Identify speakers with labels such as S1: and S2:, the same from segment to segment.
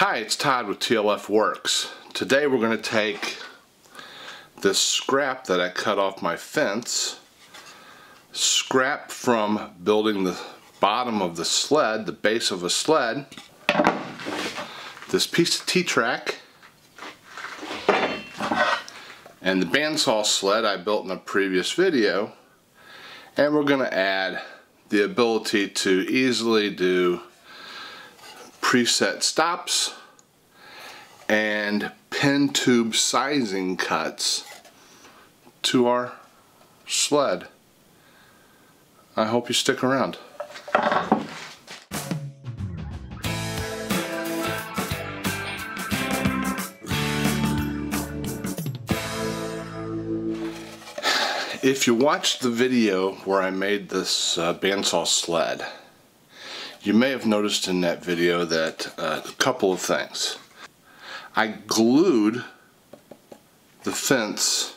S1: Hi, it's Todd with TLF Works. Today we're going to take this scrap that I cut off my fence, scrap from building the bottom of the sled, the base of a sled, this piece of T-track, and the bandsaw sled I built in a previous video, and we're going to add the ability to easily do preset stops and pin tube sizing cuts to our sled. I hope you stick around. If you watched the video where I made this bandsaw sled, you may have noticed in that video that a couple of things. I glued the fence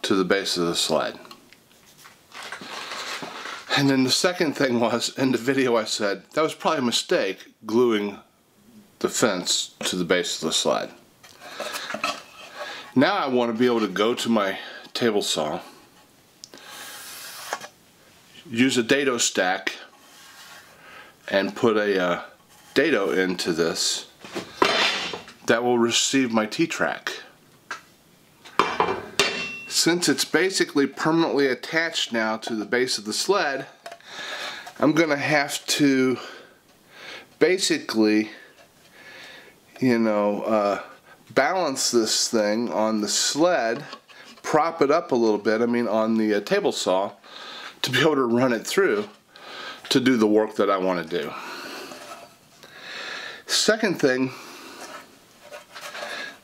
S1: to the base of the sled. And then the second thing was, in the video I said, that was probably a mistake, gluing the fence to the base of the sled. Now I want to be able to go to my table saw, use a dado stack, and put a dado into this that will receive my T-track. Since it's basically permanently attached now to the base of the sled, I'm gonna have to basically, balance this thing on the sled, prop it up a little bit, on the table saw, to be able to run it through to do the work that I want to do. Second thing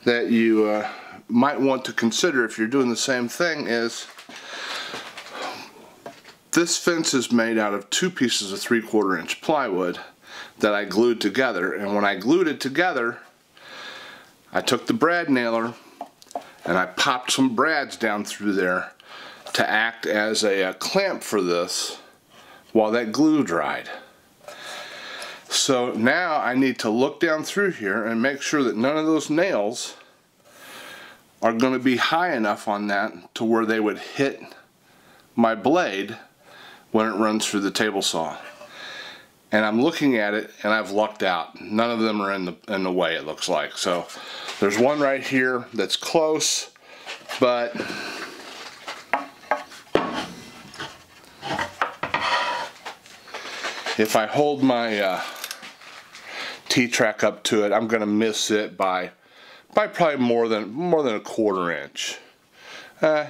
S1: that you might want to consider if you're doing the same thing is this fence is made out of two pieces of 3/4 inch plywood that I glued together, and when I glued it together I took the brad nailer and I popped some brads down through there to act as a clamp for this while that glue dried. So now I need to look down through here and make sure that none of those nails are going to be high enough on that to where they would hit my blade when it runs through the table saw. And I'm looking at it and I've lucked out. None of them are in the way, it looks like. So there's one right here that's close, but if I hold my T-track up to it, I'm going to miss it by probably more than a 1/4 inch. An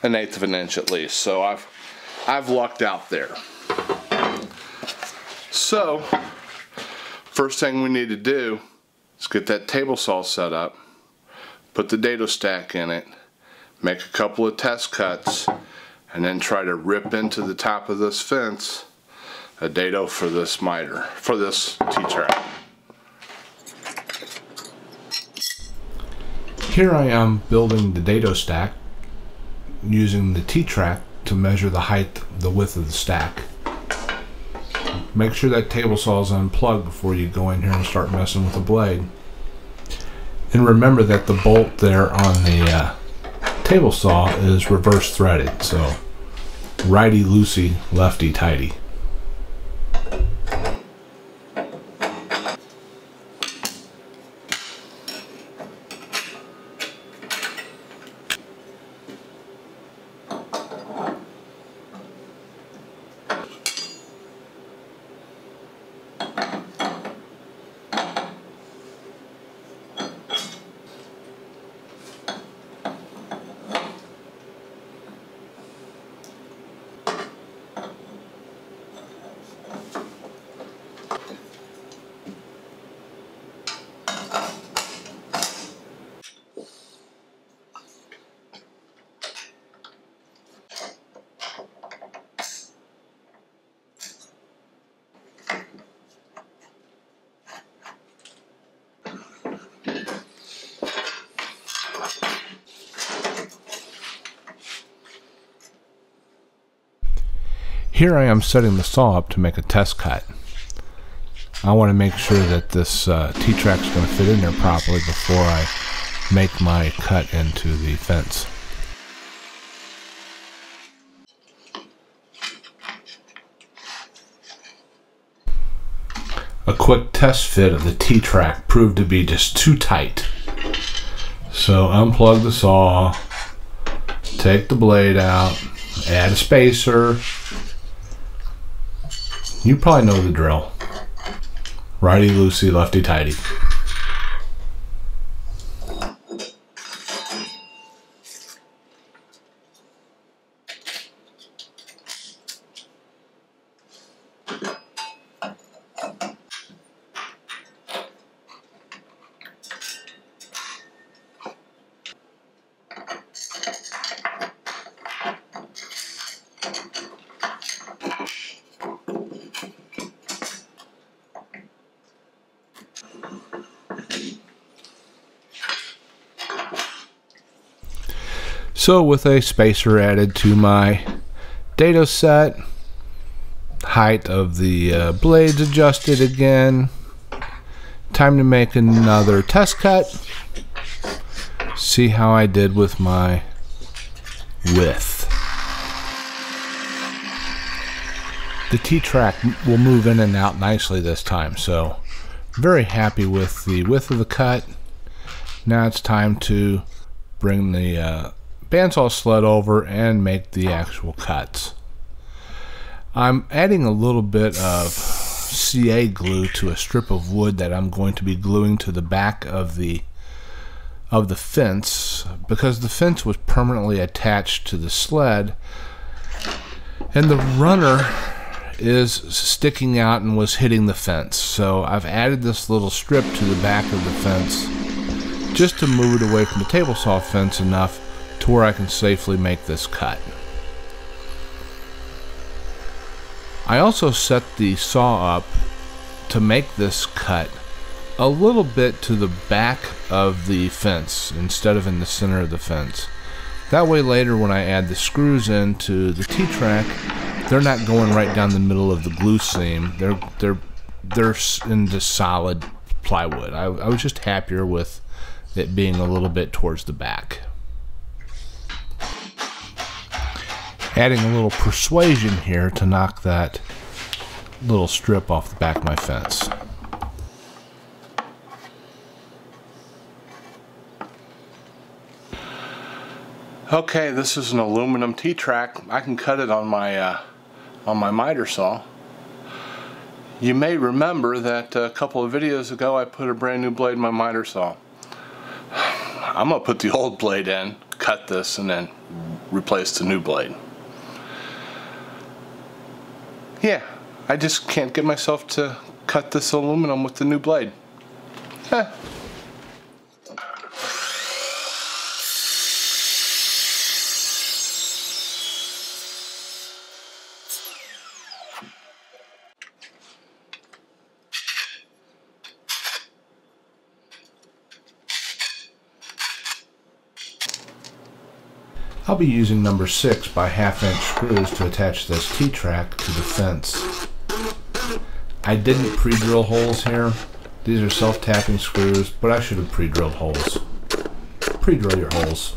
S1: 1/8 of an inch at least. So I've lucked out there. So first thing we need to do is get that table saw set up, put the dado stack in it, make a couple of test cuts, and then try to rip into the top of this fence a dado for this miter, for this T-track.
S2: Here I am building the dado stack using the T-track to measure the height, the width of the stack. Make sure that table saw is unplugged before you go in here and start messing with the blade. And remember that the bolt there on the table saw is reverse threaded, so righty loosey, lefty tighty. Here I am setting the saw up to make a test cut. I want to make sure that this T-track's going to fit in there properly before I make my cut into the fence. A quick test fit of the T-track proved to be just too tight. So unplug the saw, take the blade out, add a spacer. You probably know the drill. Righty loosey, lefty tighty. So with a spacer added to my dado set, height of the blades adjusted again, time to make another test cut. See how I did with my width. The T-track will move in and out nicely this time, so very happy with the width of the cut. Now it's time to bring the bandsaw sled over and make the actual cuts. I'm adding a little bit of CA glue to a strip of wood that I'm going to be gluing to the back of the fence, because the fence was permanently attached to the sled and the runner is sticking out and was hitting the fence. So I've added this little strip to the back of the fence just to move it away from the table saw fence enough to where I can safely make this cut. I also set the saw up to make this cut a little bit to the back of the fence instead of in the center of the fence. That way later when I add the screws into the T-track, they're not going right down the middle of the glue seam. They're into solid plywood. I was just happier with it being a little bit towards the back. Adding a little persuasion here to knock that little strip off the back of my fence.
S1: Okay, this is an aluminum T-track. I can cut it on my miter saw. You may remember that a couple of videos ago I put a brand new blade in my miter saw. I'm gonna put the old blade in, cut this, and then replace the new blade. Yeah, I just can't get myself to cut this aluminum with the new blade.
S2: I'll be using number 6 by 1/2 inch screws to attach this T-track to the fence. I didn't pre-drill holes here. These are self-tapping screws, but I should have pre-drilled holes. Pre-drill your holes.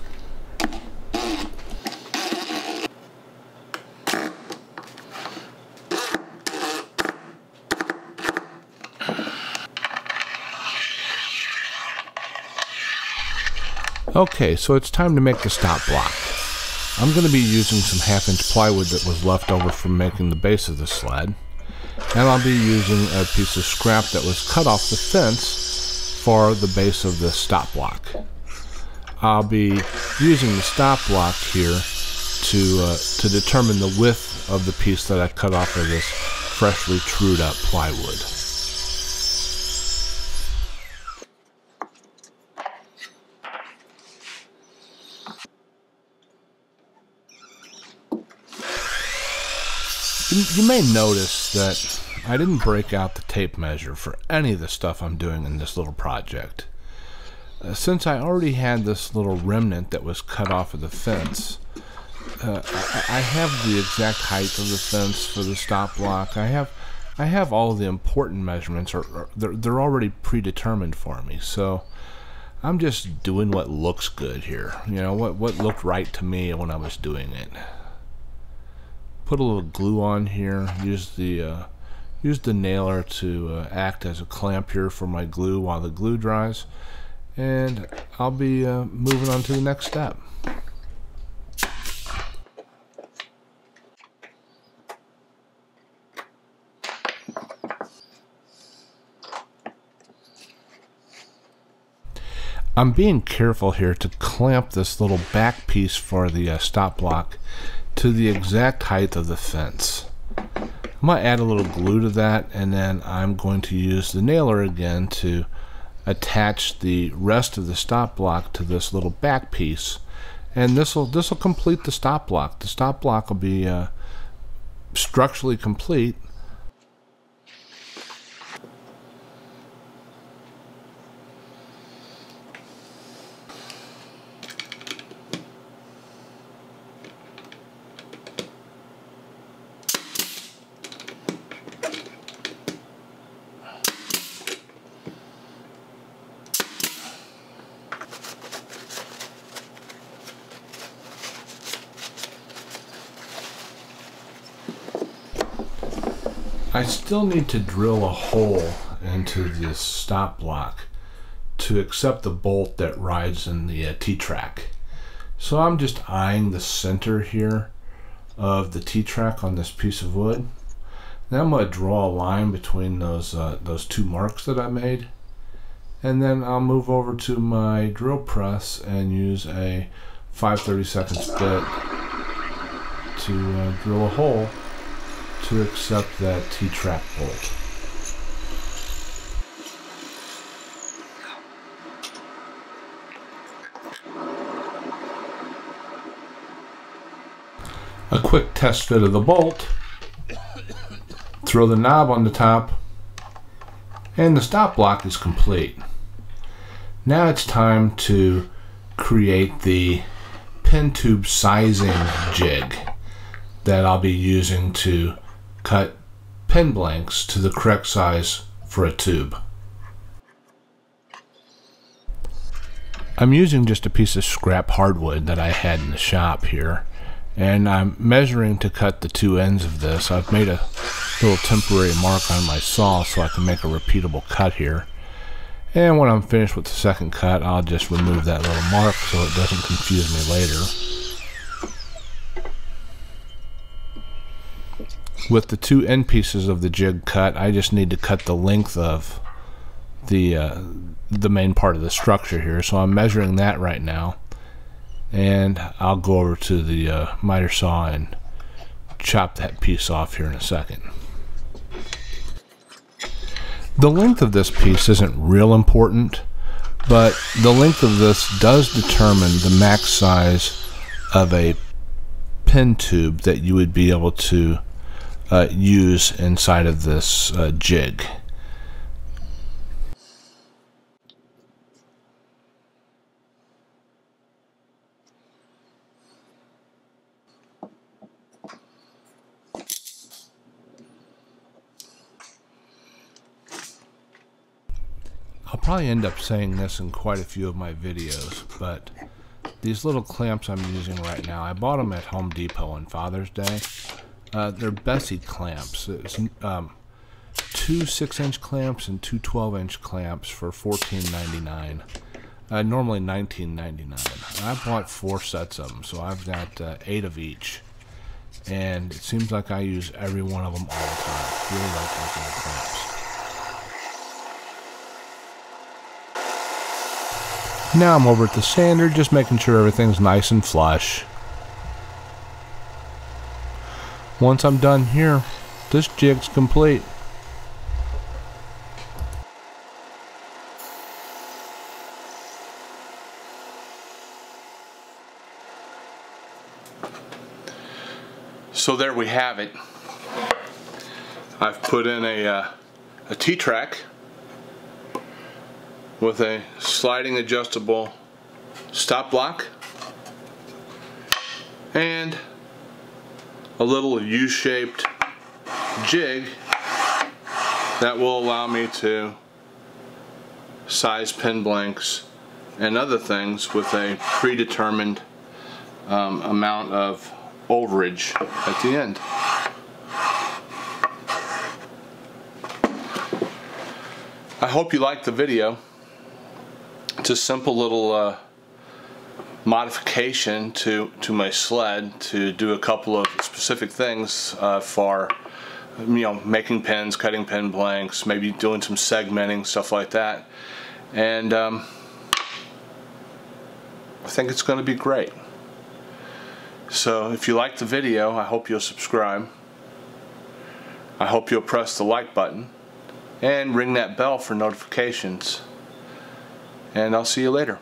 S2: Okay, so it's time to make the stop block. I'm going to be using some 1/2 inch plywood that was left over from making the base of the sled. And I'll be using a piece of scrap that was cut off the fence for the base of the stop block. I'll be using the stop block here to determine the width of the piece that I cut off of this freshly trued up plywood. You may notice that I didn't break out the tape measure for any of the stuff I'm doing in this little project. Since I already had this little remnant that was cut off of the fence, I have the exact height of the fence for the stop block. I have I have all of the important measurements, or they're already predetermined for me, so I'm just doing what looks good here. You know, what looked right to me when I was doing it. Put a little glue on here. Use the nailer to act as a clamp here for my glue while the glue dries, and I'll be moving on to the next step. I'm being careful here to clamp this little back piece for the stop block to the exact height of the fence. I'm going to add a little glue to that, and then I'm going to use the nailer again to attach the rest of the stop block to this little back piece, and this will complete the stop block. The stop block will be structurally complete. I still need to drill a hole into this stop block to accept the bolt that rides in the T-track. So I'm just eyeing the center here of the T-track on this piece of wood. Then I'm going to draw a line between those two marks that I made, and then I'll move over to my drill press and use a 5/32 bit to drill a hole to accept that T-track bolt. A quick test fit of the bolt, throw the knob on the top, and the stop block is complete. Now it's time to create the pin tube sizing jig that I'll be using to cut pin blanks to the correct size for a tube. I'm using just a piece of scrap hardwood that I had in the shop here, and I'm measuring to cut the two ends of this. I've made a little temporary mark on my saw so I can make a repeatable cut here, and when I'm finished with the second cut, I'll just remove that little mark so it doesn't confuse me later. With the two end pieces of the jig cut, I just need to cut the length of the main part of the structure here. So I'm measuring that right now, and I'll go over to the miter saw and chop that piece off here in a second. The length of this piece isn't real important, but the length of this does determine the max size of a pin tube that you would be able to use inside of this jig. I'll probably end up saying this in quite a few of my videos, but these little clamps I'm using right now, I bought them at Home Depot on Father's Day. They're Bessie clamps. It's two 6-inch clamps and two 12-inch clamps for $14.99. Normally $19.99. I bought 4 sets of them, so I've got 8 of each. And it seems like I use every one of them all the time. Really like those little clamps. Now I'm over at the sander, just making sure everything's nice and flush. Once I'm done here, this jig's complete.
S1: So there we have it. I've put in a T-track with a sliding adjustable stop block and a little U-shaped jig that will allow me to size pin blanks and other things with a predetermined amount of overage at the end. I hope you liked the video. It's a simple little modification to my sled to do a couple of specific things for making pins, cutting pin blanks, maybe doing some segmenting, stuff like that. And I think it's going to be great. So if you liked the video, I hope you'll subscribe. I hope you'll press the like button and ring that bell for notifications. And I'll see you later.